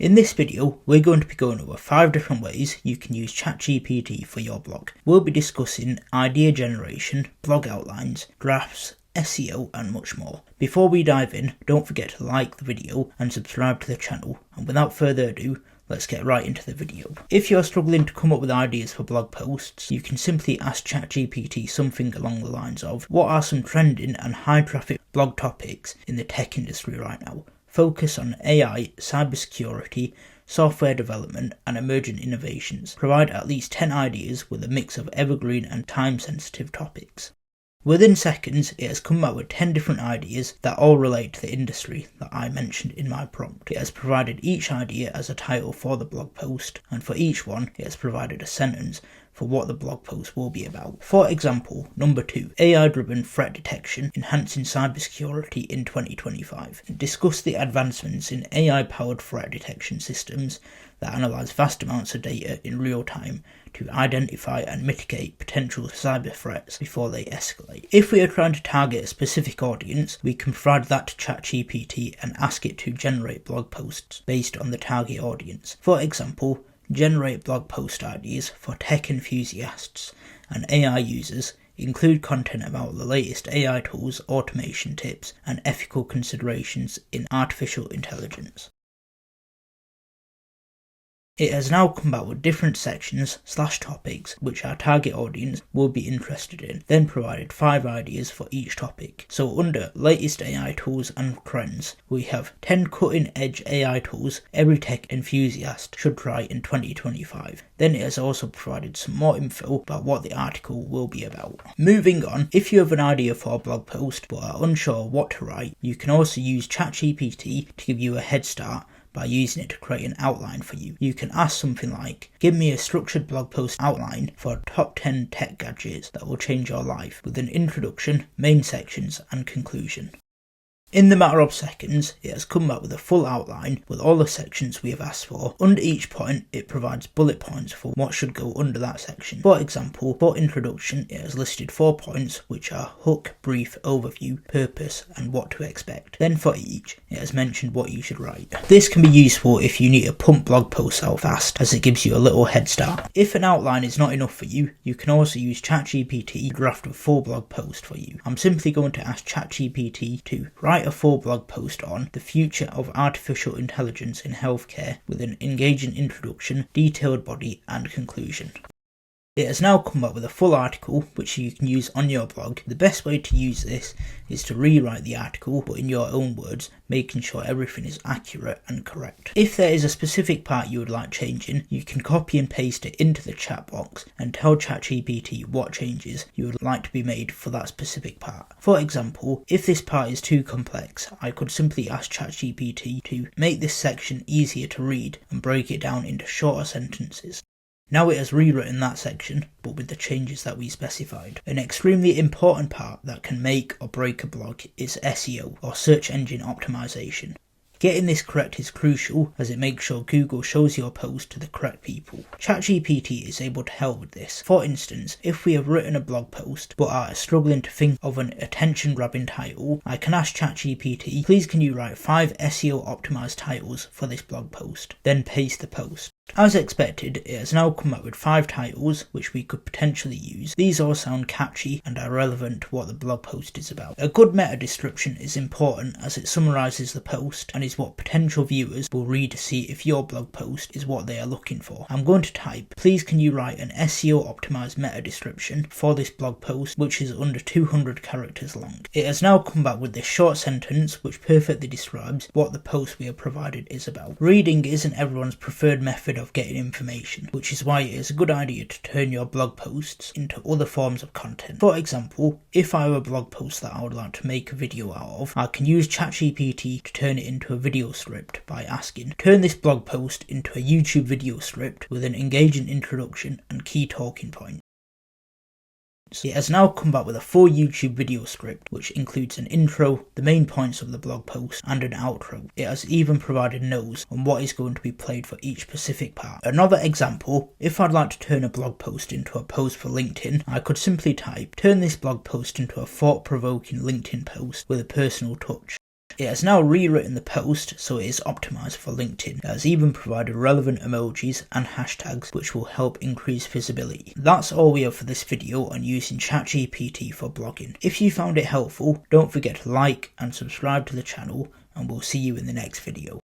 In this video, we're going to be going over 5 different ways you can use ChatGPT for your blog. We'll be discussing idea generation, blog outlines, drafts, SEO and much more. Before we dive in, don't forget to like the video and subscribe to the channel, and without further ado, let's get right into the video. If you're struggling to come up with ideas for blog posts, you can simply ask ChatGPT something along the lines of, what are some trending and high traffic blog topics in the tech industry right now? Focus on AI, cybersecurity, software development and emerging innovations. Provide at least 10 ideas with a mix of evergreen and time-sensitive topics. Within seconds, it has come up with 10 different ideas that all relate to the industry that I mentioned in my prompt. It has provided each idea as a title for the blog post, and for each one, it has provided a sentence for what the blog post will be about. For example, number 2, AI-driven threat detection, enhancing cybersecurity in 2025. Discuss the advancements in AI-powered threat detection systems that analyze vast amounts of data in real time to identify and mitigate potential cyber threats before they escalate. If we are trying to target a specific audience, we can provide that to ChatGPT and ask it to generate blog posts based on the target audience. For example, generate blog post ideas for tech enthusiasts and AI users. Include content about the latest AI tools, automation tips, and ethical considerations in artificial intelligence. It has now come back with different sections/topics which our target audience will be interested in, then provided 5 ideas for each topic. So under latest AI tools and trends, we have 10 cutting edge AI tools every tech enthusiast should try in 2025. Then it has also provided some more info about what the article will be about. Moving on, if you have an idea for a blog post but are unsure what to write, you can also use ChatGPT to give you a head start by using it to create an outline for you. You can ask something like, give me a structured blog post outline for top 10 tech gadgets that will change your life, with an introduction, main sections and conclusion. In the matter of seconds, it has come back with a full outline with all the sections we have asked for. Under each point, it provides bullet points for what should go under that section. For example, for introduction, it has listed 4 points which are hook, brief, overview, purpose and what to expect. Then for each, it has mentioned what you should write. This can be useful if you need to pump blog posts out fast, as it gives you a little head start. If an outline is not enough for you, you can also use ChatGPT to draft a full blog post for you. I'm simply going to ask ChatGPT to write a full blog post on the future of artificial intelligence in healthcare with an engaging introduction, detailed body and conclusion. It has now come up with a full article which you can use on your blog. The best way to use this is to rewrite the article but in your own words, making sure everything is accurate and correct. If there is a specific part you would like changing, you can copy and paste it into the chat box and tell ChatGPT what changes you would like to be made for that specific part. For example, if this part is too complex, I could simply ask ChatGPT to make this section easier to read and break it down into shorter sentences. Now it has rewritten that section, but with the changes that we specified. An extremely important part that can make or break a blog is SEO, or search engine optimization. Getting this correct is crucial, as it makes sure Google shows your post to the correct people. ChatGPT is able to help with this. For instance, if we have written a blog post but are struggling to think of an attention-grabbing title, I can ask ChatGPT, please can you write 5 SEO optimized titles for this blog post, then paste the post. As expected, it has now come up with 5 titles which we could potentially use. These all sound catchy and are relevant to what the blog post is about. A good meta description is important as it summarises the post and is what potential viewers will read to see if your blog post is what they are looking for. I'm going to type, please can you write an SEO optimised meta description for this blog post which is under 200 characters long. It has now come back with this short sentence which perfectly describes what the post we have provided is about. Reading isn't everyone's preferred method of getting information, which is why it is a good idea to turn your blog posts into other forms of content. For example, if I have a blog post that I would like to make a video out of, I can use ChatGPT to turn it into a video script by asking, turn this blog post into a YouTube video script with an engaging introduction and key talking points. It has now come back with a full YouTube video script which includes an intro, the main points of the blog post and an outro. It has even provided notes on what is going to be played for each specific part. Another example, if I'd like to turn a blog post into a post for LinkedIn, I could simply type, turn this blog post into a thought-provoking LinkedIn post with a personal touch. It has now rewritten the post so it is optimized for LinkedIn. It has even provided relevant emojis and hashtags which will help increase visibility. That's all we have for this video on using ChatGPT for blogging. If you found it helpful, don't forget to like and subscribe to the channel, and we'll see you in the next video.